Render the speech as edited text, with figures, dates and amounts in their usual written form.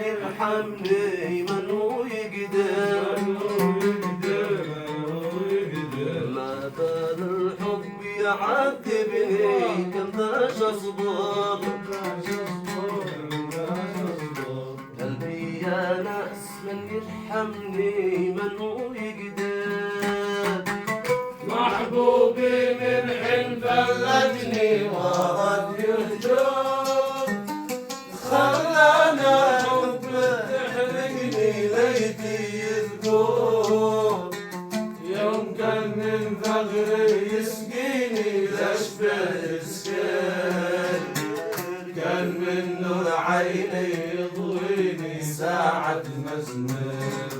يرحمني من ويقدر ما بال الحب يعذبني كم باش اصبر قلبي يا ناس من يرحمني من ويقدر محبوبي من حين فلتني ورد يهجر خلانا حب تحرقني ليتي يذكر يوم كان من ثغري يسقيني لاشبه يسكر كان من نور عيني يضويني ساعة مزمر